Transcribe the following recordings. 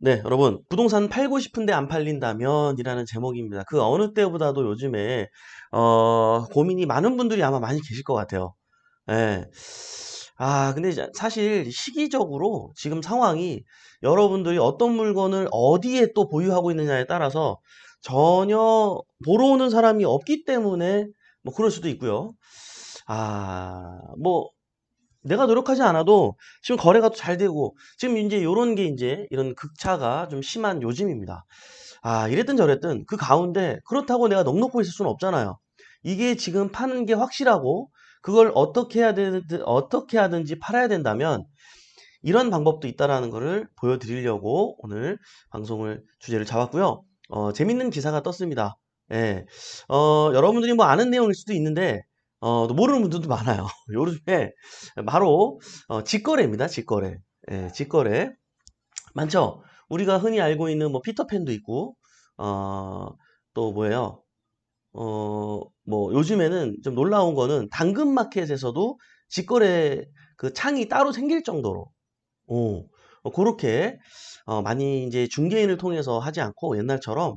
네, 여러분, 부동산 팔고 싶은데 안 팔린다면 이라는 제목입니다. 그 어느 때보다도 요즘에, 고민이 많은 분들이 아마 많이 계실 것 같아요. 예. 근데 사실 시기적으로 지금 상황이 여러분들이 어떤 물건을 어디에 또 보유하고 있느냐에 따라서 전혀 보러 오는 사람이 없기 때문에 뭐 그럴 수도 있고요. 뭐 내가 노력하지 않아도 지금 거래가 또 잘 되고 지금 이제 요런 게 이제 이런 극차가 좀 심한 요즘입니다. 이랬든 저랬든 그 가운데 그렇다고 내가 넋 놓고 있을 수는 없잖아요. 이게 지금 파는 게 확실하고 그걸 어떻게 하든지 팔아야 된다면 이런 방법도 있다라는 거를 보여드리려고 오늘 방송을 주제를 잡았고요. 재밌는 기사가 떴습니다. 예. 여러분들이 뭐 아는 내용일 수도 있는데, 또 모르는 분들도 많아요. 요즘에 바로, 직거래입니다. 직거래. 예, 직거래. 많죠? 우리가 흔히 알고 있는 뭐 피터팬도 있고, 어, 또 뭐예요? 뭐 요즘에는 좀 놀라운 거는 당근마켓에서도 직거래 그 창이 따로 생길 정도로 오, 그렇게 많이 이제 중개인을 통해서 하지 않고 옛날처럼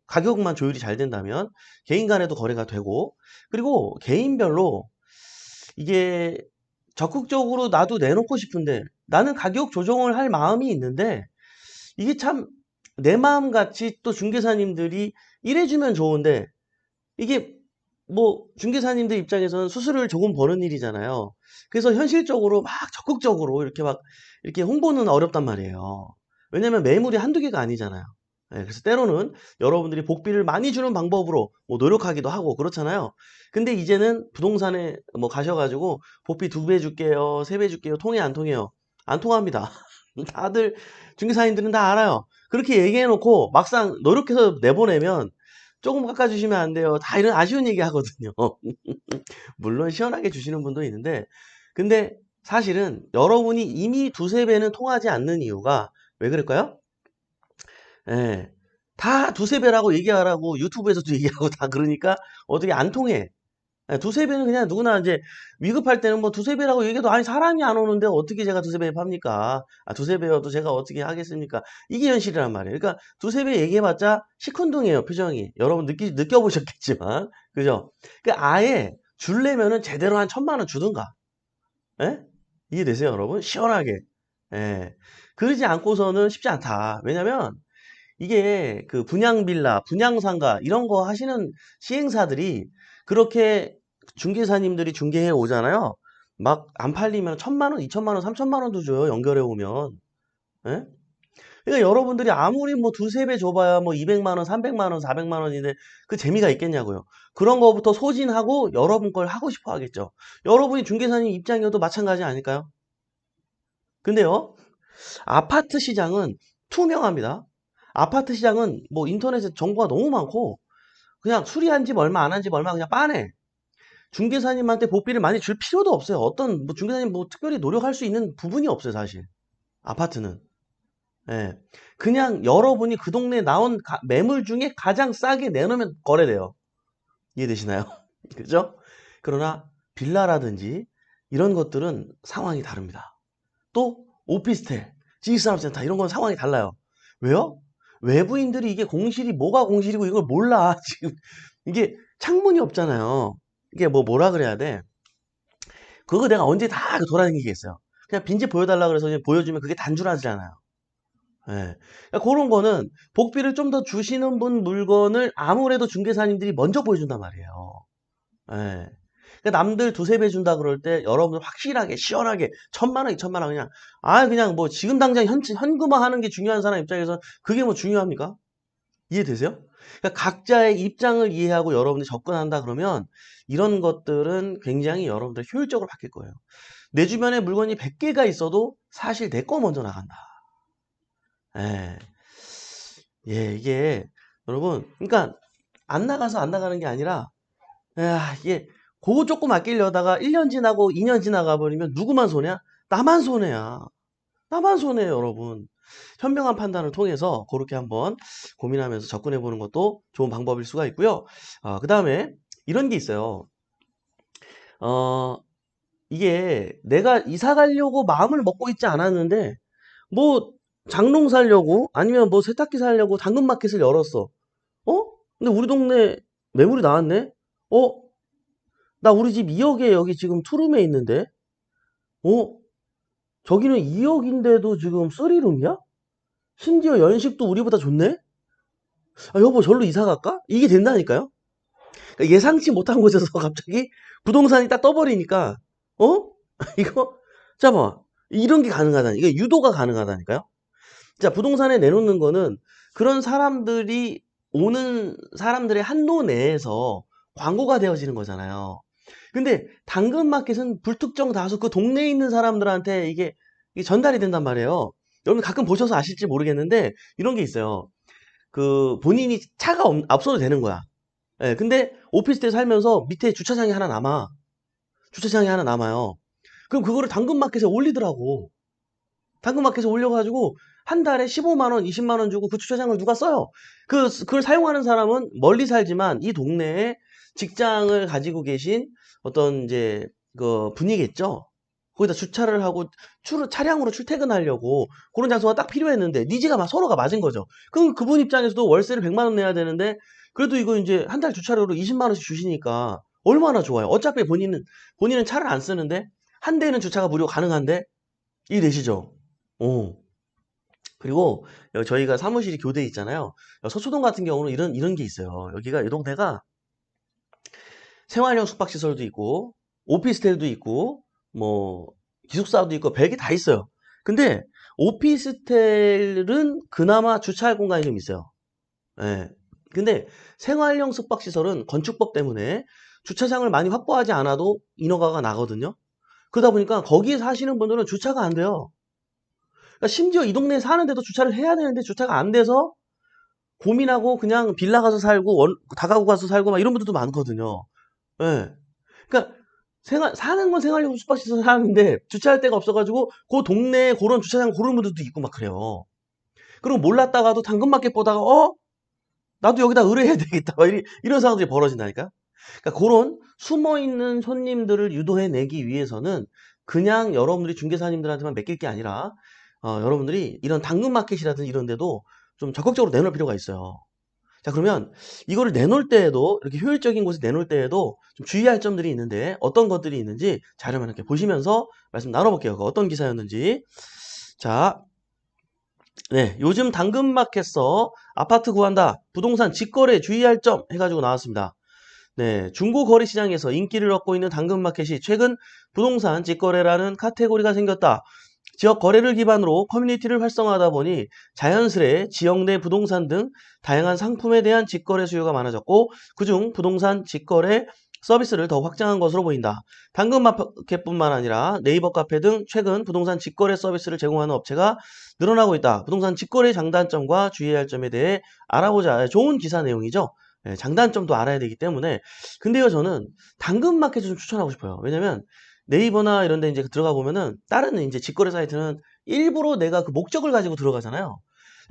가격만 조율이 잘 된다면 개인 간에도 거래가 되고 그리고 개인별로 이게 적극적으로 나도 내놓고 싶은데 나는 가격 조정을 할 마음이 있는데 이게 참 내 마음 같이 또 중개사님들이 이래주면 좋은데 이게 뭐 중개사님들 입장에서는 수수료를 조금 버는 일이잖아요. 그래서 현실적으로 막 적극적으로 이렇게 막 이렇게 홍보는 어렵단 말이에요. 왜냐면 매물이 한두 개가 아니잖아요. 예, 그래서 때로는 여러분들이 복비를 많이 주는 방법으로 뭐 노력하기도 하고 그렇잖아요. 근데 이제는 부동산에 뭐 가셔가지고 복비 2배 줄게요, 3배 줄게요. 통해 안 통해요? 안 통합니다. 다들 중개사님들은 다 알아요. 그렇게 얘기해놓고 막상 노력해서 내보내면 조금 깎아주시면 안 돼요. 다 이런 아쉬운 얘기 하거든요. 물론 시원하게 주시는 분도 있는데, 근데 사실은 여러분이 이미 두세 배는 통하지 않는 이유가 왜 그럴까요? 예. 다 두세 배라고 얘기하라고 유튜브에서도 얘기하고 다 그러니까 어떻게 안 통해. 예, 두세 배는 그냥 누구나 이제 위급할 때는 뭐 두세 배라고 얘기해도 아니 사람이 안 오는데 어떻게 제가 두세 배 팝니까? 두세 배여도 제가 어떻게 하겠습니까? 이게 현실이란 말이에요. 그러니까 두세 배 얘기해봤자 시큰둥해요 표정이. 여러분 느껴보셨겠지만 그죠? 그 아예 줄래면은 제대로 한 1,000만 원 주든가. 예? 이해되세요 여러분? 시원하게. 예. 그러지 않고서는 쉽지 않다. 왜냐면 이게 그 분양 빌라, 분양 상가 이런 거 하시는 시행사들이 그렇게 중개사님들이 중개해 오잖아요. 막 안 팔리면 1,000만 원, 2천만 원, 3천만 원도 줘요. 연결해 오면. 예? 그러니까 여러분들이 아무리 뭐 두세 배 줘봐야 뭐 200만 원, 300만 원, 400만 원인데 그 재미가 있겠냐고요. 그런 거부터 소진하고 여러분 걸 하고 싶어 하겠죠. 여러분이 중개사님 입장이어도 마찬가지 아닐까요? 근데요, 아파트 시장은 투명합니다. 아파트 시장은 뭐 인터넷에 정보가 너무 많고 그냥 수리한 집 얼마 안 한 집 얼마 그냥 빠네. 중개사님한테 복비를 많이 줄 필요도 없어요. 어떤 뭐 중개사님 뭐 특별히 노력할 수 있는 부분이 없어요, 사실. 아파트는. 예. 그냥 여러분이 그 동네에 나온 매물 중에 가장 싸게 내놓으면 거래돼요. 이해되시나요? 그죠? 그러나 빌라라든지 이런 것들은 상황이 다릅니다. 또 오피스텔, 지식산업센터 이런 건 상황이 달라요. 왜요? 외부인들이 이게 공실이 뭐가 공실이고 이걸 몰라. 지금 이게 창문이 없잖아요. 이게 뭐라 그래야 돼? 그거 내가 언제 다 돌아다니겠어요. 그냥 빈집 보여달라 그래서 그냥 보여주면 그게 단순하잖아요. 예. 그러니까 그런 거는 복비를 좀 더 주시는 분 물건을 아무래도 중개사님들이 먼저 보여준단 말이에요. 예. 그러니까 남들 두세 배 준다 그럴 때 여러분 확실하게 시원하게 1,000만 원, 2천만 원 그냥 그냥 뭐 지금 당장 현금화 하는 게 중요한 사람 입장에서 그게 뭐 중요합니까? 이해되세요? 그러니까 각자의 입장을 이해하고 여러분들이 접근한다 그러면 이런 것들은 굉장히 여러분들 효율적으로 바뀔 거예요. 내 주변에 물건이 100개가 있어도 사실 내 거 먼저 나간다. 예. 예, 이게 여러분 그러니까 안 나가서 안 나가는 게 아니라 이게 그거 조금 아끼려다가 1년 지나고 2년 지나가 버리면 누구만 손해야? 나만 손해야. 나만 손해예요, 여러분. 현명한 판단을 통해서 그렇게 한번 고민하면서 접근해 보는 것도 좋은 방법일 수가 있고요. 그다음에 이런 게 있어요. 어, 이게 내가 이사 가려고 마음을 먹고 있지 않았는데 뭐 장롱 사려고 아니면 뭐 세탁기 사려고 당근마켓을 열었어. 어? 근데 우리 동네 매물이 나왔네? 어? 나 우리 집 2억에 여기 지금 투룸에 있는데? 어? 저기는 2억인데도 지금 3룸이야? 심지어 연식도 우리보다 좋네? 아, 여보, 절로 이사 갈까? 이게 된다니까요? 그러니까 예상치 못한 곳에서 갑자기 부동산이 딱 떠버리니까, 어? 이거, 잠깐만. 이런 게 가능하다니. 이게 유도가 가능하다니까요? 자, 부동산에 내놓는 거는 그런 사람들이 오는 사람들의 한도 내에서 광고가 되어지는 거잖아요. 근데 당근마켓은 불특정 다수 그 동네에 있는 사람들한테 이게 전달이 된단 말이에요. 여러분 가끔 보셔서 아실지 모르겠는데 이런 게 있어요. 그 본인이 차가 없어도 되는 거야. 예, 근데 오피스텔 살면서 밑에 주차장이 하나 남아. 주차장이 하나 남아요. 그럼 그거를 당근마켓에 올리더라고. 당근마켓에 올려가지고 한 달에 15만 원, 20만 원 주고 그 주차장을 누가 써요? 그걸 사용하는 사람은 멀리 살지만 이 동네에 직장을 가지고 계신 어떤 이제 그 분이겠죠. 거기다 주차를 하고 차량으로 출퇴근하려고 그런 장소가 딱 필요했는데 니즈가 막 서로가 맞은 거죠. 그럼 그분 입장에서도 월세를 100만 원 내야 되는데 그래도 이거 이제 한 달 주차료로 20만 원씩 주시니까 얼마나 좋아요. 어차피 본인은 차를 안 쓰는데 한 대는 주차가 무료 가능한데 이해되시죠? 어. 그리고 저희가 사무실이 교대에 있잖아요. 서초동 같은 경우는 이런 게 있어요. 여기가 이 동네가 생활형 숙박시설도 있고 오피스텔도 있고 뭐 기숙사도 있고 별게 다 있어요. 근데 오피스텔은 그나마 주차할 공간이 좀 있어요. 예. 근데 생활형 숙박시설은 건축법 때문에 주차장을 많이 확보하지 않아도 인허가가 나거든요. 그러다 보니까 거기에 사시는 분들은 주차가 안 돼요. 그러니까 심지어 이 동네에 사는데도 주차를 해야 되는데 주차가 안 돼서 고민하고 그냥 빌라 가서 살고 다가구 가서 살고 막 이런 분들도 많거든요. 예. 그러니까 사는 건 생활용 숙박시설 사는데 주차할 데가 없어가지고 그 동네에 그런 주차장 고르는 분들도 있고 막 그래요. 그리고 몰랐다가도 당근마켓 보다가 나도 여기다 의뢰해야 되겠다 막 이런 상황들이 벌어진다니까. 그러니까 그런 숨어 있는 손님들을 유도해내기 위해서는 그냥 여러분들이 중개사님들한테만 맡길 게 아니라 여러분들이 이런 당근마켓이라든지 이런 데도 좀 적극적으로 내놓을 필요가 있어요. 자, 그러면 이거를 내놓을 때에도 이렇게 효율적인 곳에 내놓을 때에도 좀 주의할 점들이 있는데 어떤 것들이 있는지 자료만 이렇게 보시면서 말씀 나눠볼게요. 그 어떤 기사였는지. 자, 네, 요즘 당근마켓서 아파트 구한다. 부동산 직거래 주의할 점 해가지고 나왔습니다. 네, 중고거래 시장에서 인기를 얻고 있는 당근마켓이 최근 부동산 직거래라는 카테고리가 생겼다. 지역 거래를 기반으로 커뮤니티를 활성화하다 보니 자연스레 지역 내 부동산 등 다양한 상품에 대한 직거래 수요가 많아졌고 그중 부동산 직거래 서비스를 더 확장한 것으로 보인다. 당근마켓뿐만 아니라 네이버 카페 등 최근 부동산 직거래 서비스를 제공하는 업체가 늘어나고 있다. 부동산 직거래 장단점과 주의해야 할 점에 대해 알아보자. 좋은 기사 내용이죠. 장단점도 알아야 되기 때문에 근데요 저는 당근마켓을 좀 추천하고 싶어요. 왜냐면 네이버나 이런 데 이제 들어가 보면은 다른 이제 직거래 사이트는 일부러 내가 그 목적을 가지고 들어가잖아요.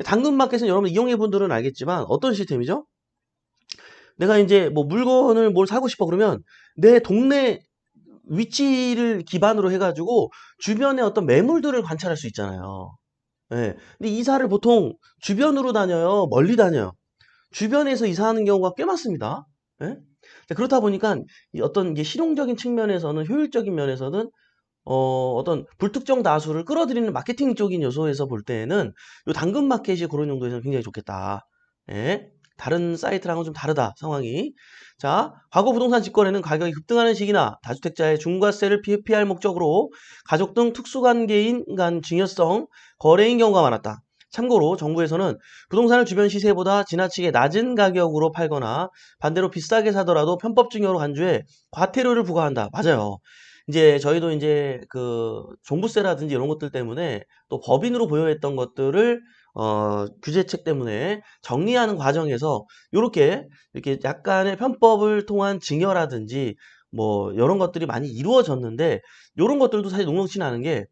당근마켓은 여러분 이용해 분들은 알겠지만 어떤 시스템이죠? 내가 이제 뭐 물건을 뭘 사고 싶어 그러면 내 동네 위치를 기반으로 해가지고 주변의 어떤 매물들을 관찰할 수 있잖아요. 예. 근데 이사를 보통 주변으로 다녀요? 멀리 다녀요? 주변에서 이사하는 경우가 꽤 많습니다. 예? 자, 그렇다 보니까 이 어떤 이게 실용적인 측면에서는 효율적인 면에서는 어떤 불특정 다수를 끌어들이는 마케팅적인 요소에서 볼 때에는 요 당근마켓이 그런 용도에서 굉장히 좋겠다. 예. 다른 사이트랑은 좀 다르다, 상황이. 자, 과거 부동산 직거래는 가격이 급등하는 시기나 다주택자의 중과세를 피할 목적으로 가족 등 특수관계인 간 증여성 거래인 경우가 많았다. 참고로 정부에서는 부동산을 주변 시세보다 지나치게 낮은 가격으로 팔거나 반대로 비싸게 사더라도 편법 증여로 간주해 과태료를 부과한다. 맞아요. 이제 저희도 이제 그 종부세라든지 이런 것들 때문에 또 법인으로 보유했던 것들을 규제책 때문에 정리하는 과정에서 요렇게 이렇게 약간의 편법을 통한 증여라든지 뭐 이런 것들이 많이 이루어졌는데 요런 것들도 사실 녹록치는 않은 게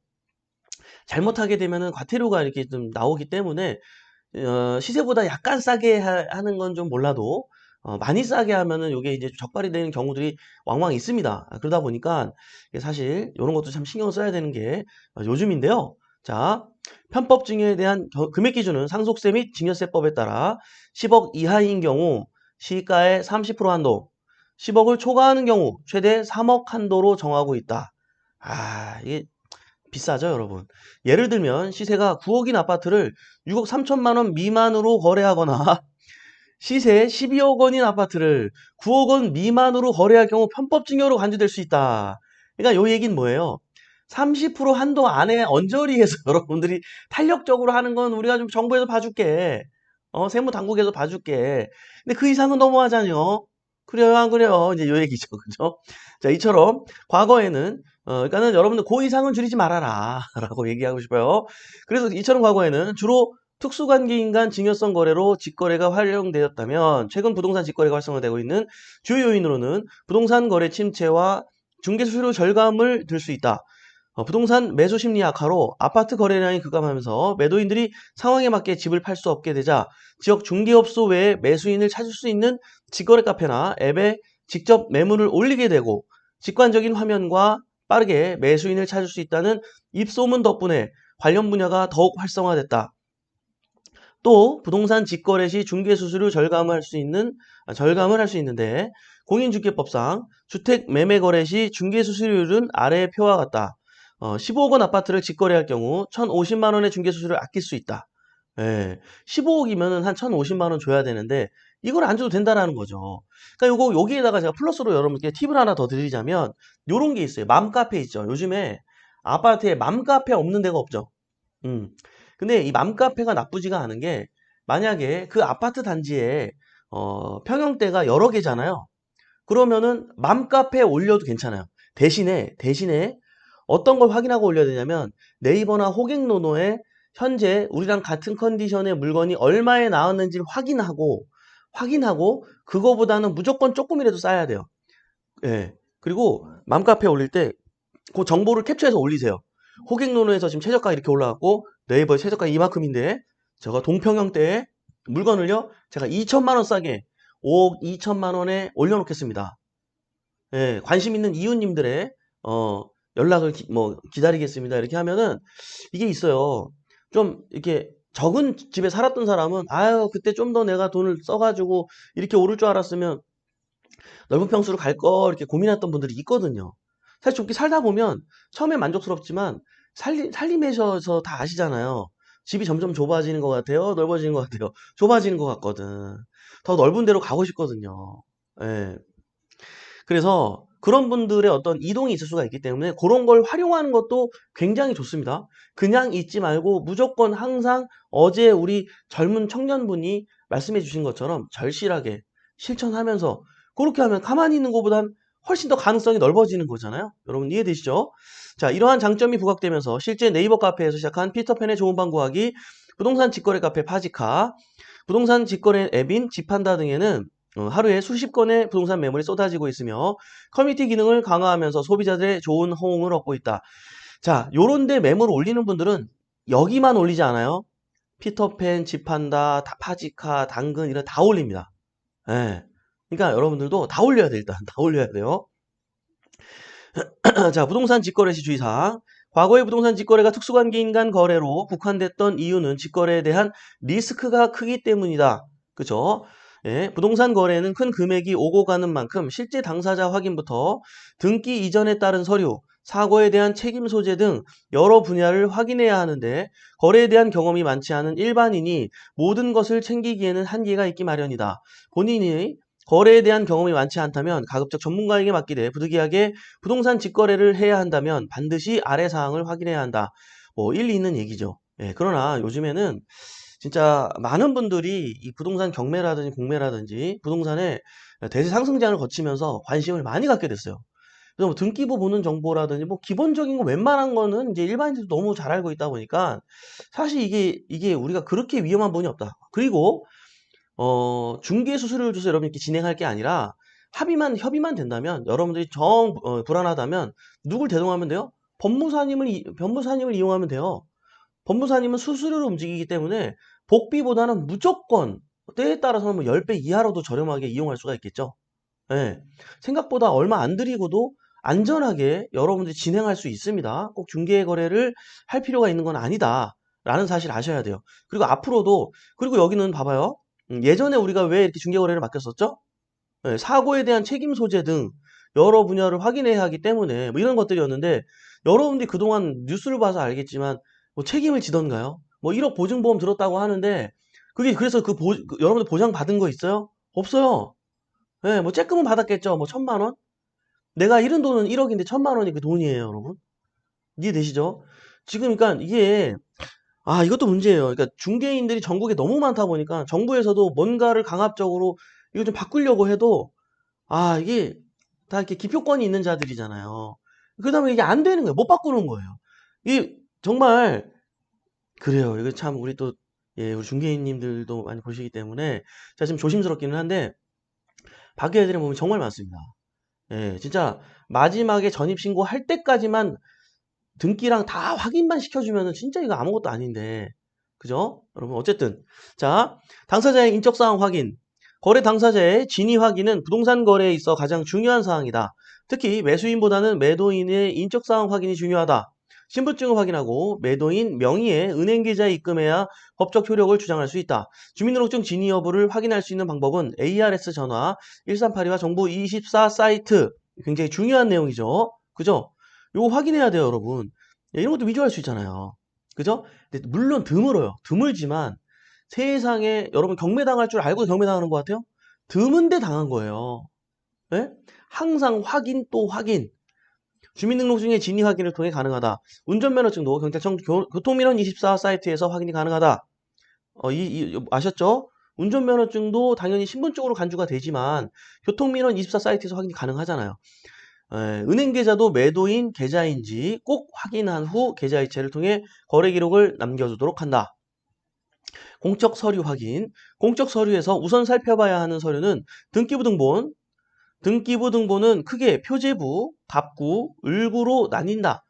잘못하게 되면은 과태료가 이렇게 좀 나오기 때문에 시세보다 약간 싸게 하는 건 좀 몰라도 많이 싸게 하면은 요게 이제 적발이 되는 경우들이 왕왕 있습니다. 그러다 보니까 사실 요런 것도 참 신경 써야 되는 게 요즘인데요. 자, 편법 증여에 대한 금액 기준은 상속세 및 증여세법에 따라 10억 이하인 경우 시가의 30% 한도, 10억을 초과하는 경우 최대 3억 한도로 정하고 있다. 이게 비싸죠, 여러분. 예를 들면 시세가 9억인 아파트를 6억 3천만 원 미만으로 거래하거나 시세 12억 원인 아파트를 9억 원 미만으로 거래할 경우 편법 증여로 간주될 수 있다. 그러니까 요 얘기는 뭐예요? 30% 한도 안에 언저리에서 여러분들이 탄력적으로 하는 건 우리가 좀 정부에서 봐줄게. 세무당국에서 봐줄게. 근데 그 이상은 너무하잖요. 그래요, 안 그래요? 이제 요 얘기죠. 그죠? 자, 이처럼 과거에는 그러니까는 여러분들 그 이상은 줄이지 말아라 라고 얘기하고 싶어요. 그래서 이처럼 과거에는 주로 특수관계인 간 증여성 거래로 직거래가 활용되었다면 최근 부동산 직거래가 활성화되고 있는 주요 요인으로는 부동산 거래 침체와 중개 수수료 절감을 들 수 있다. 부동산 매수 심리 악화로 아파트 거래량이 급감하면서 매도인들이 상황에 맞게 집을 팔 수 없게 되자 지역 중개업소 외에 매수인을 찾을 수 있는 직거래 카페나 앱에 직접 매물을 올리게 되고 직관적인 화면과 빠르게 매수인을 찾을 수 있다는 입소문 덕분에 관련 분야가 더욱 활성화됐다. 또 부동산 직거래 시 중개 수수료 절감을 할 수 있는데 공인중개법상 주택 매매 거래 시 중개 수수료율은 아래의 표와 같다. 15억 원 아파트를 직거래할 경우 1,050만 원의 중개 수수료를 아낄 수 있다. 예. 15억이면은 한 1,050만 원 줘야 되는데 이걸 안 줘도 된다라는 거죠. 그러니까 여기에다가 제가 플러스로 여러분께 팁을 하나 더 드리자면 요런 게 있어요. 맘카페 있죠. 요즘에 아파트에 맘카페 없는 데가 없죠. 음. 근데 이 맘카페가 나쁘지가 않은 게 만약에 그 아파트 단지에 평형대가 여러 개잖아요. 그러면은 맘카페에 올려도 괜찮아요. 대신에 어떤 걸 확인하고 올려야 되냐면 네이버나 호갱노노에 현재 우리랑 같은 컨디션의 물건이 얼마에 나왔는지를 확인하고 그거보다는 무조건 조금이라도 싸야 돼요. 예. 그리고 맘카페에 올릴 때 그 정보를 캡처해서 올리세요. 호갱노노에서 지금 최저가 이렇게 올라갔고 네이버에 최저가 이만큼인데 제가 동평형대에 물건을요 제가 2천만 원 싸게 5억 2천만 원에 올려놓겠습니다. 예, 관심 있는 이웃님들의 연락을 기다리겠습니다. 이렇게 하면은 이게 있어요. 좀 이렇게 적은 집에 살았던 사람은 아유 그때 좀 더 내가 돈을 써가지고 이렇게 오를 줄 알았으면 넓은 평수로 갈 거 이렇게 고민했던 분들이 있거든요. 사실 좁게 살다 보면 처음에 만족스럽지만 살림에서 다 아시잖아요. 집이 점점 좁아지는 것 같아요. 넓어지는 것 같아요. 좁아지는 것 같거든. 더 넓은 데로 가고 싶거든요. 예. 그래서 그런 분들의 어떤 이동이 있을 수가 있기 때문에 그런 걸 활용하는 것도 굉장히 좋습니다. 그냥 있지 말고 무조건 항상 어제 우리 젊은 청년분이 말씀해 주신 것처럼 절실하게 실천하면서 그렇게 하면 가만히 있는 것보단 훨씬 더 가능성이 넓어지는 거잖아요. 여러분 이해되시죠? 자, 이러한 장점이 부각되면서 실제 네이버 카페에서 시작한 피터팬의 좋은 방 구하기, 부동산 직거래 카페 파지카, 부동산 직거래 앱인 집한다 등에는 하루에 수십 건의 부동산 매물이 쏟아지고 있으며 커뮤니티 기능을 강화하면서 소비자들의 좋은 호응을 얻고 있다. 자, 요런데 매물을 올리는 분들은 여기만 올리지 않아요. 피터팬, 집한다, 파지카, 당근 이런 다 올립니다. 예. 그러니까 여러분들도 다 올려야 돼 일단. 다 올려야 돼요. 자, 부동산 직거래 시 주의사항. 과거의 부동산 직거래가 특수관계인 간 거래로 국한됐던 이유는 직거래에 대한 리스크가 크기 때문이다. 그죠? 예, 부동산 거래는 큰 금액이 오고 가는 만큼 실제 당사자 확인부터 등기 이전에 따른 서류, 사고에 대한 책임 소재 등 여러 분야를 확인해야 하는데 거래에 대한 경험이 많지 않은 일반인이 모든 것을 챙기기에는 한계가 있기 마련이다. 본인이 거래에 대한 경험이 많지 않다면 가급적 전문가에게 맡기되 부득이하게 부동산 직거래를 해야 한다면 반드시 아래 사항을 확인해야 한다. 뭐 일리 있는 얘기죠. 예, 그러나 요즘에는 진짜 많은 분들이 이 부동산 경매라든지 공매라든지 부동산의 대세 상승장을 거치면서 관심을 많이 갖게 됐어요. 그래서 뭐 등기부 보는 정보라든지 뭐 기본적인 거 웬만한 거는 이제 일반인들도 너무 잘 알고 있다 보니까 사실 이게 우리가 그렇게 위험한 부분이 없다. 그리고 중개 수수료를 줘서 여러분 이렇게 진행할 게 아니라 협의만 된다면 여러분들이 불안하다면 누굴 대동하면 돼요? 법무사님을 이용하면 돼요. 법무사님은 수수료로 움직이기 때문에 복비보다는 무조건 때에 따라서는 뭐 10배 이하로도 저렴하게 이용할 수가 있겠죠. 예. 생각보다 얼마 안 들이고도 안전하게 여러분들이 진행할 수 있습니다. 꼭 중개 거래를 할 필요가 있는 건 아니다. 라는 사실 아셔야 돼요. 그리고 앞으로도, 그리고 여기는 봐봐요. 예전에 우리가 왜 이렇게 중개 거래를 맡겼었죠? 예, 사고에 대한 책임 소재 등 여러 분야를 확인해야 하기 때문에 뭐 이런 것들이었는데, 여러분들이 그동안 뉴스를 봐서 알겠지만 뭐 책임을 지던가요? 뭐 1억 보증보험 들었다고 하는데, 그게 그래서 여러분들 보장 받은 거 있어요? 없어요. 예, 뭐 쬐끔은 받았겠죠. 뭐 1,000만 원? 내가 잃은 돈은 1억인데 1,000만 원이 그 돈이에요, 여러분. 이해되시죠? 지금 그러니까 이게, 이것도 문제예요. 그러니까 중개인들이 전국에 너무 많다 보니까 정부에서도 뭔가를 강압적으로 이거 좀 바꾸려고 해도, 이게 다 이렇게 기표권이 있는 자들이잖아요. 그다음에 이게 안 되는 거예요. 못 바꾸는 거예요. 이 정말 그래요. 이거 참 우리 또, 예, 우리 중개인님들도 많이 보시기 때문에 제가 지금 조심스럽기는 한데, 바뀌어야 되는 부분이 정말 많습니다. 예, 진짜 마지막에 전입신고 할 때까지만 등기랑 다 확인만 시켜주면은 진짜 이거 아무것도 아닌데. 그죠? 여러분, 어쨌든. 자, 당사자의 인적사항 확인. 거래 당사자의 진위 확인은 부동산 거래에 있어 가장 중요한 사항이다. 특히 매수인보다는 매도인의 인적사항 확인이 중요하다. 신분증을 확인하고 매도인 명의의 은행계좌에 입금해야 법적 효력을 주장할 수 있다. 주민등록증 진위 여부를 확인할 수 있는 방법은 ARS 전화 1382와 정부 24 사이트. 굉장히 중요한 내용이죠. 그죠? 요거 확인해야 돼요, 여러분. 예, 이런 것도 위조할 수 있잖아요. 그죠? 근데 물론 드물어요. 드물지만 세상에 여러분 경매당할 줄 알고 경매당하는 것 같아요? 드문데 당한 거예요. 예? 항상 확인 또 확인. 주민등록증의 진위 확인을 통해 가능하다. 운전면허증도 경찰청 교통민원 24 사이트에서 확인이 가능하다. 아셨죠? 운전면허증도 당연히 신분증으로 간주가 되지만 교통민원 24 사이트에서 확인이 가능하잖아요. 은행 계좌도 매도인 계좌인지 꼭 확인한 후 계좌 이체를 통해 거래 기록을 남겨두도록 한다. 공적 서류 확인. 공적 서류에서 우선 살펴봐야 하는 서류는 등기부 등본. 등기부 등본은 크게 표제부, 갑구, 을구로 나뉜다.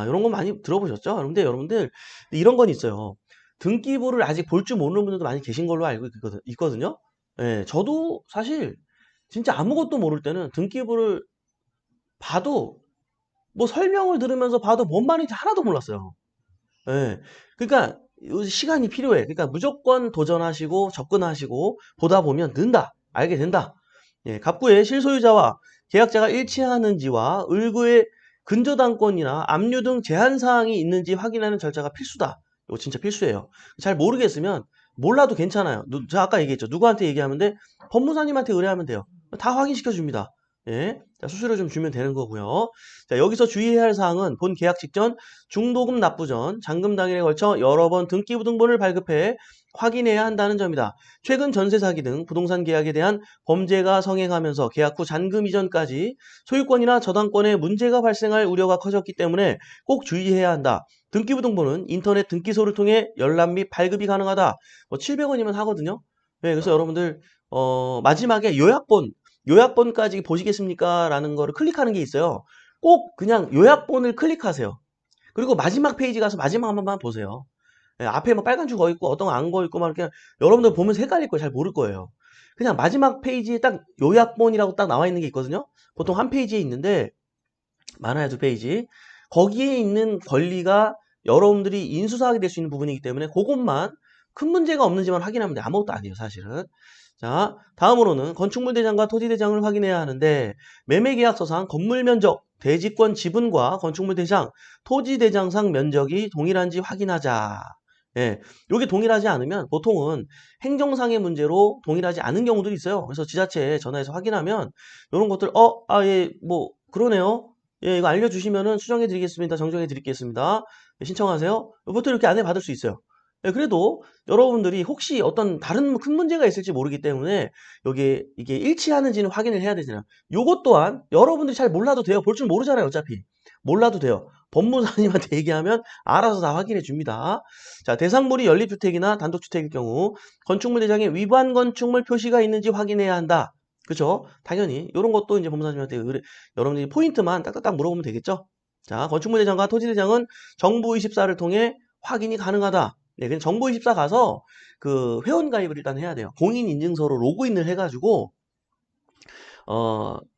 이런 거 많이 들어보셨죠? 근데 여러분들 이런 건 있어요. 등기부를 아직 볼 줄 모르는 분들도 많이 계신 걸로 알고 있거든요. 예, 저도 사실 진짜 아무것도 모를 때는 등기부를 봐도, 뭐 설명을 들으면서 봐도 뭔 말인지 하나도 몰랐어요. 예. 그러니까 시간이 필요해. 그러니까 무조건 도전하시고 접근하시고 보다 보면 는다. 알게 된다. 예, 갑구의 실소유자와 계약자가 일치하는지와 을구의 근저당권이나 압류 등 제한 사항이 있는지 확인하는 절차가 필수다. 이거 진짜 필수예요. 잘 모르겠으면 몰라도 괜찮아요. 저 아까 얘기했죠. 누구한테 얘기하면 돼? 법무사님한테 의뢰하면 돼요. 다 확인시켜 줍니다. 예. 자, 수수료 좀 주면 되는 거고요. 자, 여기서 주의해야 할 사항은 본 계약 직전 중도금 납부 전 잔금 당일에 걸쳐 여러 번 등기부 등본을 발급해 확인해야 한다는 점이다. 최근 전세 사기 등 부동산 계약에 대한 범죄가 성행하면서 계약 후 잔금 이전까지 소유권이나 저당권에 문제가 발생할 우려가 커졌기 때문에 꼭 주의해야 한다. 등기부 등본은 인터넷 등기소를 통해 열람 및 발급이 가능하다. 뭐 700원이면 하거든요. 네, 그래서 여러분들 마지막에 요약본까지 보시겠습니까? 라는 거를 클릭하는 게 있어요. 꼭 그냥 요약본을 클릭하세요. 그리고 마지막 페이지 가서 마지막 한 번만 보세요. 예, 앞에 뭐 빨간 줄 거 있고 어떤 거 안 거 있고 막 그냥 여러분들 보면서 헷갈릴 거예요. 잘 모를 거예요. 그냥 마지막 페이지에 딱 요약본이라고 딱 나와 있는 게 있거든요. 보통 한 페이지에 있는데 많아요. 2페이지. 거기에 있는 권리가 여러분들이 인수사하게 될 수 있는 부분이기 때문에 그것만 큰 문제가 없는지만 확인하면 돼. 아무것도 아니에요. 사실은. 자, 다음으로는 건축물 대장과 토지 대장을 확인해야 하는데 매매계약서상 건물 면적, 대지권 지분과 건축물 대장, 토지 대장상 면적이 동일한지 확인하자. 예, 요게 동일하지 않으면 보통은 행정상의 문제로 동일하지 않은 경우들이 있어요. 그래서 지자체에 전화해서 확인하면 이런 것들 예, 뭐 그러네요. 예, 이거 알려주시면은 수정해 드리겠습니다. 정정해 드리겠습니다. 예, 신청하세요. 보통 이렇게 안내 받을 수 있어요. 예, 그래도 여러분들이 혹시 어떤 다른 큰 문제가 있을지 모르기 때문에 이게 일치하는지는 확인을 해야 되잖아요. 요것 또한 여러분들이 잘 몰라도 돼요. 볼 줄 모르잖아요. 어차피. 몰라도 돼요. 법무사님한테 얘기하면 알아서 다 확인해 줍니다. 자, 대상물이 연립주택이나 단독주택일 경우 건축물 대장에 위반 건축물 표시가 있는지 확인해야 한다. 그죠? 당연히 이런 것도 이제 법무사님한테 여러분들이 포인트만 딱딱딱 물어보면 되겠죠? 자, 건축물 대장과 토지 대장은 정부24를 통해 확인이 가능하다. 네, 그냥 정부24 가서 그 회원 가입을 일단 해야 돼요. 공인인증서로 로그인을 해가지고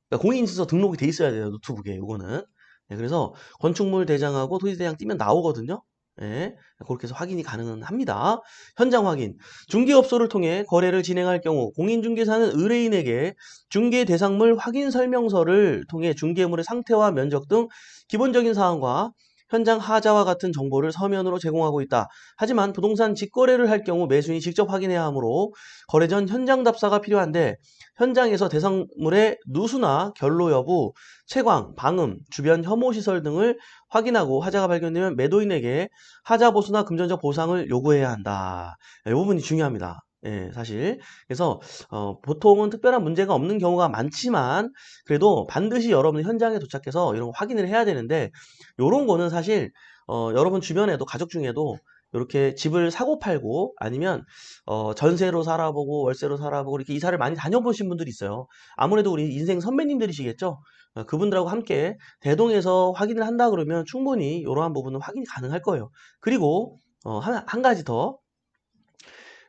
그러니까 공인인증서 등록이 돼 있어야 돼요, 노트북에, 요거는. 네, 그래서 건축물 대장하고 토지 대장 띄면 나오거든요. 예, 그렇게 해서 확인이 가능합니다. 현장 확인. 중개업소를 통해 거래를 진행할 경우 공인중개사는 의뢰인에게 중개 대상물 확인 설명서를 통해 중개물의 상태와 면적 등 기본적인 사항과 현장 하자와 같은 정보를 서면으로 제공하고 있다. 하지만 부동산 직거래를 할 경우 매수인이 직접 확인해야 하므로 거래 전 현장 답사가 필요한데 현장에서 대상물의 누수나 결로 여부, 채광, 방음, 주변 혐오 시설 등을 확인하고 하자가 발견되면 매도인에게 하자 보수나 금전적 보상을 요구해야 한다. 이 부분이 중요합니다. 예, 사실. 그래서 보통은 특별한 문제가 없는 경우가 많지만 그래도 반드시 여러분 현장에 도착해서 이런 거 확인을 해야 되는데 요런 거는 사실 여러분 주변에도 가족 중에도 이렇게 집을 사고 팔고 아니면 전세로 살아보고 월세로 살아보고 이렇게 이사를 많이 다녀보신 분들이 있어요. 아무래도 우리 인생 선배님들이시겠죠? 그분들하고 함께 대동해서 확인을 한다 그러면 충분히 이러한 부분은 확인이 가능할 거예요. 그리고 한 가지 더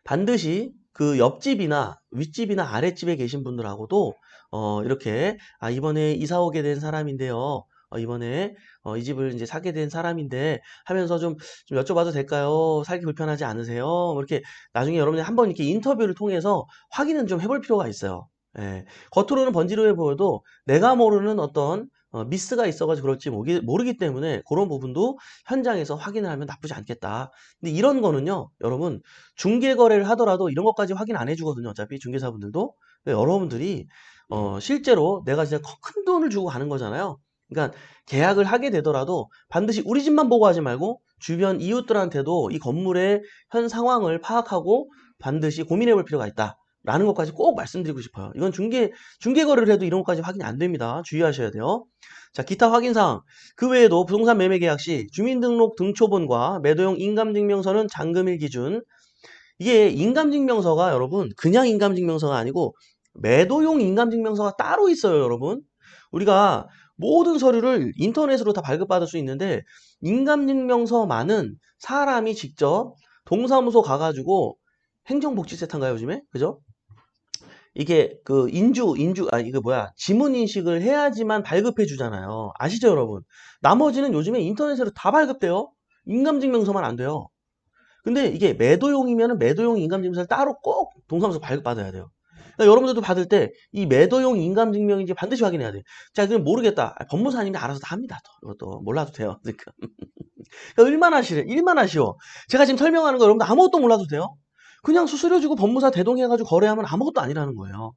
반드시 그 옆집이나 윗집이나 아랫집에 계신 분들하고도 이렇게 이번에 이사 오게 된 사람인데요. 이번에 이 집을 이제 사게 된 사람인데 하면서 좀 여쭤봐도 될까요? 살기 불편하지 않으세요? 뭐 이렇게 나중에 여러분이 한번 이렇게 인터뷰를 통해서 확인은 좀 해볼 필요가 있어요. 예. 겉으로는 번지르해 보여도 내가 모르는 어떤 미스가 있어가지고 그럴지 모르기 때문에 그런 부분도 현장에서 확인을 하면 나쁘지 않겠다. 근데 이런 거는요, 여러분 중개 거래를 하더라도 이런 것까지 확인 안 해주거든요. 어차피 중개사분들도. 근데 여러분들이 실제로 내가 진짜 큰 돈을 주고 가는 거잖아요. 그러니까 계약을 하게 되더라도 반드시 우리 집만 보고 하지 말고 주변 이웃들한테도 이 건물의 현 상황을 파악하고 반드시 고민해 볼 필요가 있다. 라는 것까지 꼭 말씀드리고 싶어요. 이건 중개 거래를 해도 이런 것까지 확인이 안 됩니다. 주의하셔야 돼요. 자, 기타 확인사항. 그 외에도 부동산 매매 계약 시 주민등록 등초본과 매도용 인감증명서는 잔금일 기준. 이게 인감증명서가 여러분 그냥 인감증명서가 아니고 매도용 인감증명서가 따로 있어요, 여러분. 우리가 모든 서류를 인터넷으로 다 발급받을 수 있는데 인감증명서만은 사람이 직접 동사무소 가가지고 행정복지센터인가요, 요즘에? 그죠? 이게 그 이거 뭐야, 지문 인식을 해야지만 발급해 주잖아요. 아시죠, 여러분? 나머지는 요즘에 인터넷으로 다 발급돼요. 인감증명서만 안 돼요. 근데 이게 매도용이면 매도용 인감증명서를 따로 꼭 동사무소 발급받아야 돼요. 그러니까 여러분들도 받을 때 이 매도용 인감증명인지 반드시 확인해야 돼요. 자, 그럼 모르겠다. 법무사님이 알아서 다 합니다. 이것도 몰라도 돼요. 그러니까 일만 하시오. 제가 지금 설명하는 거 여러분들 아무것도 몰라도 돼요. 그냥 수수료 주고 법무사 대동해가지고 거래하면 아무것도 아니라는 거예요.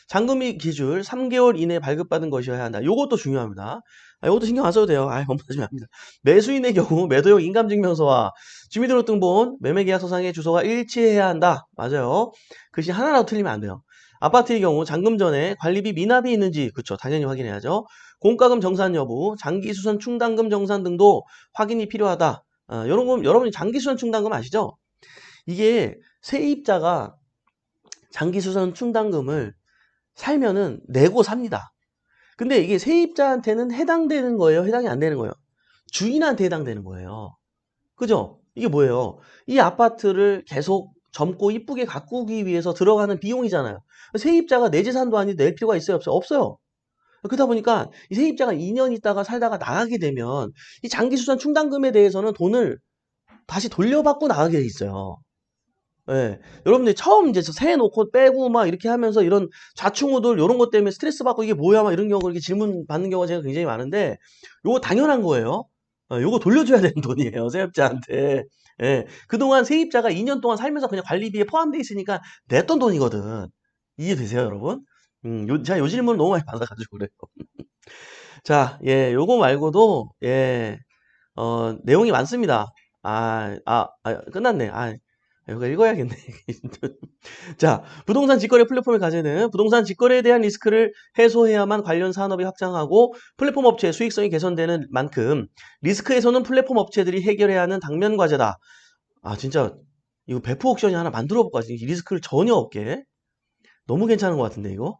잔금이 기준 3개월 이내에 발급받은 것이어야 한다. 요것도 중요합니다. 요것도 신경 안 써도 돼요. 법무사님이 합니다. 매수인의 경우 매도용 인감증명서와 주민등록등본, 매매계약서상의 주소가 일치해야 한다. 맞아요. 글씨 하나라도 틀리면 안 돼요. 아파트의 경우 잔금 전에 관리비 미납이 있는지 그쵸 당연히 확인해야죠. 공과금 정산 여부, 장기수선 충당금 정산 등도 확인이 필요하다. 이런 거 여러분이 장기수선 충당금 아시죠? 이게 세입자가 장기수선 충당금을 살면은 내고 삽니다. 근데 이게 세입자한테는 해당되는 거예요? 해당이 안 되는 거예요? 주인한테 해당되는 거예요. 그죠? 이게 뭐예요? 이 아파트를 계속 젊고 이쁘게 가꾸기 위해서 들어가는 비용이잖아요. 세입자가 내 재산도 아닌데 낼 필요가 있어요? 없어요? 없어요. 그러다 보니까 이 세입자가 2년 있다가 살다가 나가게 되면 이 장기수선 충당금에 대해서는 돈을 다시 돌려받고 나가게 돼 있어요. 예. 여러분들이 처음 이제 세 놓고 빼고 막 이렇게 하면서 이런 좌충우돌 요런 것 때문에 스트레스 받고 이게 뭐야 막 이런 경우가 이렇게 질문 받는 경우가 제가 굉장히 많은데 요거 당연한 거예요. 요거 돌려줘야 되는 돈이에요, 세입자한테. 예. 그동안 세입자가 2년 동안 살면서 그냥 관리비에 포함되어 있으니까 냈던 돈이거든. 이해되세요, 여러분? 제가 요 질문을 너무 많이 받아가지고 그래요. 자, 예, 요거 말고도, 예, 내용이 많습니다. 끝났네. 이거 읽어야겠네. 자, 부동산 직거래 플랫폼을 가지는 부동산 직거래에 대한 리스크를 해소해야만 관련 산업이 확장하고 플랫폼 업체의 수익성이 개선되는 만큼 리스크 해소는 플랫폼 업체들이 해결해야 하는 당면 과제다. 진짜 이거 배포 옥션이 하나 만들어 볼까? 이 리스크를 전혀 없게. 너무 괜찮은 것 같은데 이거.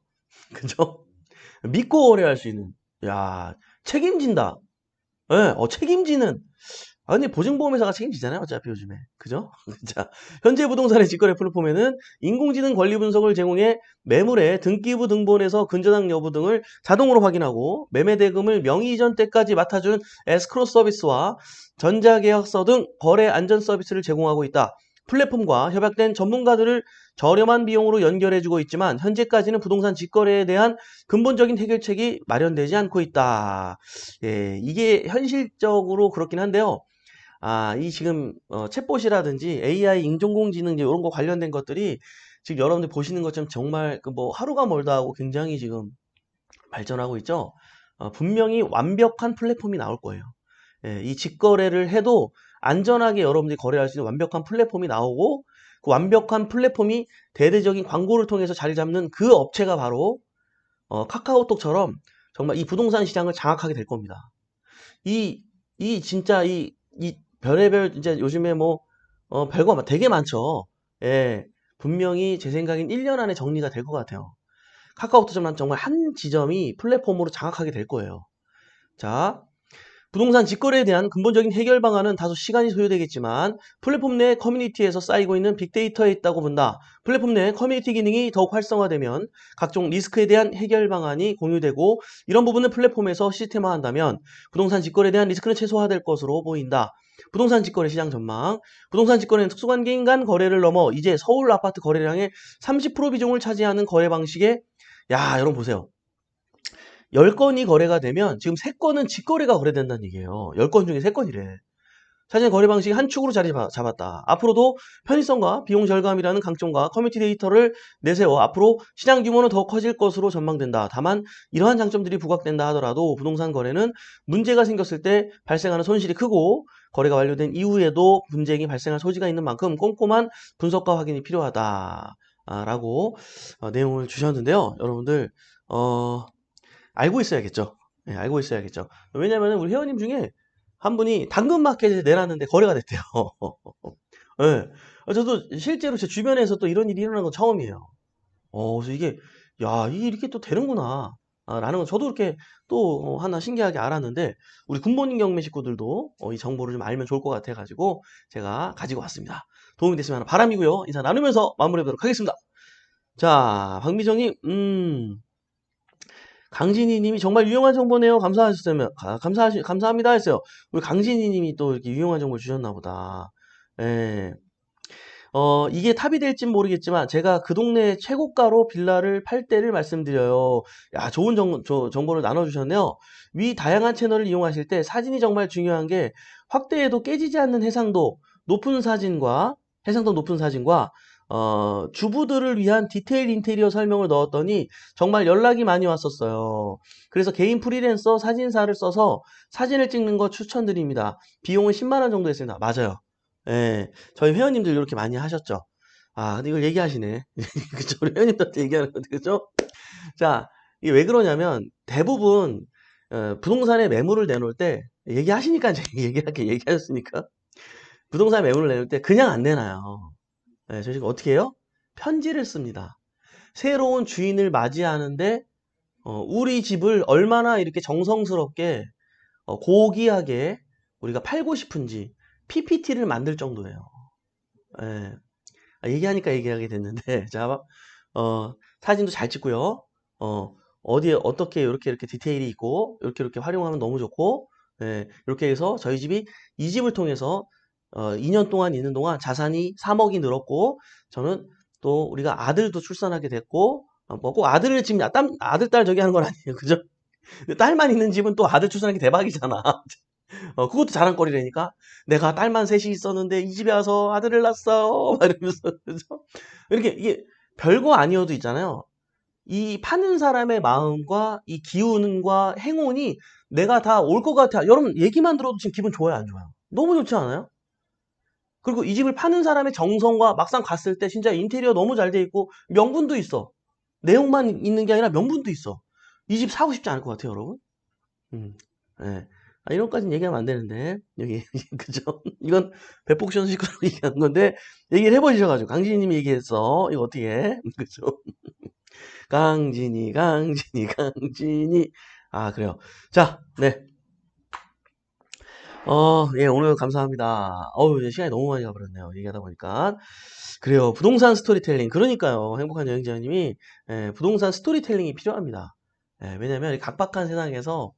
그죠? 믿고 거래할 수 있는. 야, 책임진다. 예, 책임지는. 아니, 보증보험회사가 책임지잖아요. 어차피 요즘에. 그죠? 자, 현재 부동산의 직거래 플랫폼에는 인공지능 권리 분석을 제공해 매물의 등기부 등본에서 근저당 여부 등을 자동으로 확인하고 매매 대금을 명의 이전 때까지 맡아준 에스크로 서비스와 전자계약서 등 거래 안전 서비스를 제공하고 있다. 플랫폼과 협약된 전문가들을 저렴한 비용으로 연결해주고 있지만 현재까지는 부동산 직거래에 대한 근본적인 해결책이 마련되지 않고 있다. 예, 이게 현실적으로 그렇긴 한데요. 이 지금 챗봇이라든지 AI 인공지능 이제 이런 거 관련된 것들이 지금 여러분들 보시는 것처럼 정말 그 뭐 하루가 멀다 하고 굉장히 지금 발전하고 있죠. 분명히 완벽한 플랫폼이 나올 거예요. 예, 이 직거래를 해도 안전하게 여러분들이 거래할 수 있는 완벽한 플랫폼이 나오고 그 완벽한 플랫폼이 대대적인 광고를 통해서 자리 잡는 그 업체가 바로 카카오톡처럼 정말 이 부동산 시장을 장악하게 될 겁니다. 진짜 이 별의별 이제 요즘에 뭐 별거 되게 많죠. 예. 분명히 제 생각엔 1년 안에 정리가 될 것 같아요. 카카오톡처럼 정말 한 지점이 플랫폼으로 장악하게 될 거예요. 자, 부동산 직거래에 대한 근본적인 해결 방안은 다소 시간이 소요되겠지만 플랫폼 내 커뮤니티에서 쌓이고 있는 빅데이터에 있다고 본다. 플랫폼 내 커뮤니티 기능이 더욱 활성화되면 각종 리스크에 대한 해결 방안이 공유되고 이런 부분을 플랫폼에서 시스템화한다면 부동산 직거래에 대한 리스크는 최소화될 것으로 보인다. 부동산 직거래 시장 전망. 부동산 직거래는 특수관계인 간 거래를 넘어 이제 서울 아파트 거래량의 30% 비중을 차지하는 거래 방식에 여러분 보세요. 10건이 거래가 되면 지금 3건은 직거래가 거래된다는 얘기예요. 10건 중에 3건이래. 사실 거래 방식이 한 축으로 자리 잡았다. 앞으로도 편의성과 비용 절감이라는 강점과 커뮤니티 데이터를 내세워 앞으로 시장 규모는 더 커질 것으로 전망된다. 다만 이러한 장점들이 부각된다 하더라도 부동산 거래는 문제가 생겼을 때 발생하는 손실이 크고 거래가 완료된 이후에도 분쟁이 발생할 소지가 있는 만큼 꼼꼼한 분석과 확인이 필요하다. 라고 내용을 주셨는데요. 여러분들 알고 있어야겠죠. 네, 알고 있어야겠죠. 왜냐면 우리 회원님 중에 한 분이 당근마켓에 내놨는데 거래가 됐대요. 네. 저도 실제로 제 주변에서 또 이런 일이 일어난 건 처음이에요. 그래서 이게 이렇게 또 되는구나. 라는 건 저도 이렇게 또 하나 신기하게 알았는데, 우리 굿모닝 경매 식구들도 이 정보를 좀 알면 좋을 것 같아가지고, 제가 가지고 왔습니다. 도움이 됐으면 바람이고요. 인사 나누면서 마무리해보도록 하겠습니다. 자, 박미정님, 강진희 님이 정말 유용한 정보네요. 감사합니다 했어요. 우리 강진희 님이 또 이렇게 유용한 정보 주셨나 보다. 예. 이게 탑이 될진 모르겠지만 제가 그 동네 최고가로 빌라를 팔 때를 말씀드려요. 좋은 정보를 나눠주셨네요. 위 다양한 채널을 이용하실 때 사진이 정말 중요한 게 확대해도 깨지지 않는 해상도 높은 사진과 주부들을 위한 디테일 인테리어 설명을 넣었더니 정말 연락이 많이 왔었어요. 그래서 개인 프리랜서 사진사를 써서 사진을 찍는 거 추천드립니다. 비용은 10만 원 정도 했습니다. 맞아요. 예, 저희 회원님들 이렇게 많이 하셨죠. 근데 이걸 얘기하시네. 그쵸? 우리 회원님들한테 얘기하는 건데, 그죠? 자, 이게 왜 그러냐면, 대부분, 부동산에 매물을 내놓을 때, 얘기하시니까 제가 얘기하셨으니까. 부동산 매물을 내놓을 때 그냥 안 내놔요. 저희가 어떻게 해요? 편지를 씁니다. 새로운 주인을 맞이하는데, 우리 집을 얼마나 이렇게 정성스럽게, 고귀하게 우리가 팔고 싶은지, PPT를 만들 정도예요. 예. 얘기하니까 얘기하게 됐는데, 자, 사진도 잘 찍고요. 어디에 어떻게 이렇게 디테일이 있고, 이렇게 활용하면 너무 좋고, 예, 이렇게 해서 저희 집이 이 집을 통해서 2년 동안 있는 동안 자산이 3억이 늘었고, 저는 또 우리가 아들도 출산하게 됐고, 뭐 꼭 아들을 지금 아들, 딸 저기 하는 건 아니에요. 그죠? 딸만 있는 집은 또 아들 출산하기 대박이잖아. 그것도 자랑거리라니까. 내가 딸만 셋이 있었는데 이 집에 와서 아들을 낳았어. 막 이러면서. 그죠? 이게 별거 아니어도 있잖아요. 이 파는 사람의 마음과 이 기운과 행운이 내가 다 올 것 같아. 여러분 얘기만 들어도 지금 기분 좋아요, 안 좋아요? 너무 좋지 않아요? 그리고 이 집을 파는 사람의 정성과 막상 갔을 때 진짜 인테리어 너무 잘 돼 있고 명분도 있어. 내용만 있는 게 아니라 명분도 있어. 이 집 사고 싶지 않을 것 같아요, 여러분. 음, 예. 이런 것까지는 얘기하면 안 되는데, 여기, 그죠? 이건 백복션 식구라고 얘기하는 건데, 얘기를 해보셔가지고, 강진희님이 얘기했어. 이거 어떻게 해? 그죠? 강진희. 그래요. 자, 네. 예, 오늘 감사합니다. 이제 시간이 너무 많이 가버렸네요. 얘기하다 보니까. 그래요. 부동산 스토리텔링. 그러니까요. 행복한 여행자님이, 부동산 스토리텔링이 필요합니다. 왜냐면 이 각박한 세상에서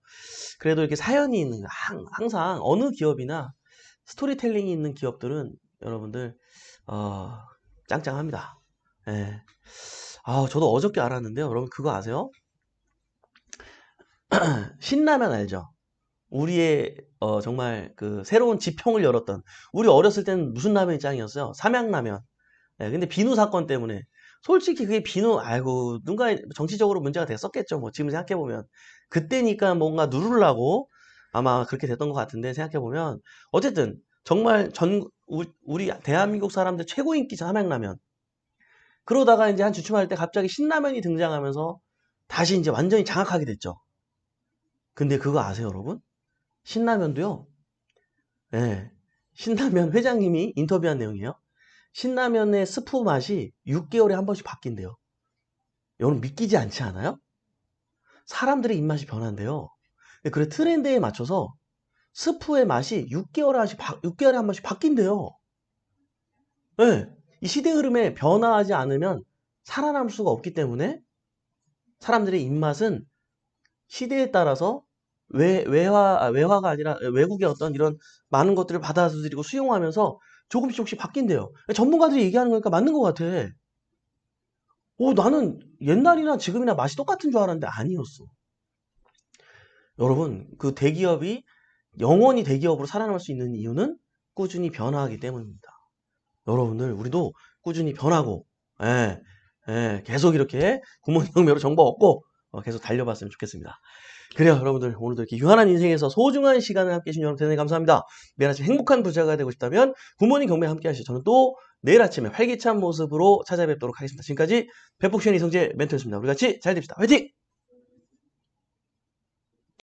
그래도 이렇게 사연이 있는, 항상 어느 기업이나 스토리텔링이 있는 기업들은 여러분들, 어, 짱짱합니다. 예. 저도 어저께 알았는데요. 여러분 그거 아세요? 신라면 알죠? 우리의 정말 그 새로운 지평을 열었던 우리 어렸을 때는 무슨 라면이 짱이었어요? 삼양라면. 근데 비누 사건 때문에 솔직히 그게 비누 아이고 누가 정치적으로 문제가 됐었겠죠. 뭐 지금 생각해 보면 그때니까 뭔가 누르려고 아마 그렇게 됐던 것 같은데 생각해 보면 어쨌든 정말 우리 대한민국 사람들 최고 인기죠 삼양라면. 그러다가 이제 한 주춤할 때 갑자기 신라면이 등장하면서 다시 이제 완전히 장악하게 됐죠. 근데 그거 아세요, 여러분? 신라면도요. 예. 신라면 회장님이 인터뷰한 내용이에요. 신라면의 스프 맛이 6개월에 한 번씩 바뀐대요. 여러분 믿기지 않지 않아요? 사람들의 입맛이 변한대요. 그래 트렌드에 맞춰서 스프의 맛이 6개월에 한 번씩 바뀐대요. 예. 이 시대 흐름에 변화하지 않으면 살아남을 수가 없기 때문에 사람들의 입맛은 시대에 따라서 외화가 아니라 외국의 어떤 이런 많은 것들을 받아들이고 수용하면서 조금씩 바뀐대요. 전문가들이 얘기하는 거니까 맞는 것 같아. 나는 옛날이나 지금이나 맛이 똑같은 줄 알았는데 아니었어. 여러분, 그 대기업이 영원히 대기업으로 살아남을 수 있는 이유는 꾸준히 변화하기 때문입니다. 여러분들, 우리도 꾸준히 변하고, 예, 계속 이렇게 구몬 혁명으로 정보 얻고, 계속 달려봤으면 좋겠습니다. 그래요, 여러분들. 오늘도 이렇게 유한한 인생에서 소중한 시간을 함께 해주신 여러분 대단히 감사합니다. 매일 아침 행복한 부자가 되고 싶다면 굿모닝 경매 함께 하시죠. 저는 또 내일 아침에 활기찬 모습으로 찾아뵙도록 하겠습니다. 지금까지 백복션 이성재 멘토였습니다. 우리 같이 잘 됩시다. 화이팅!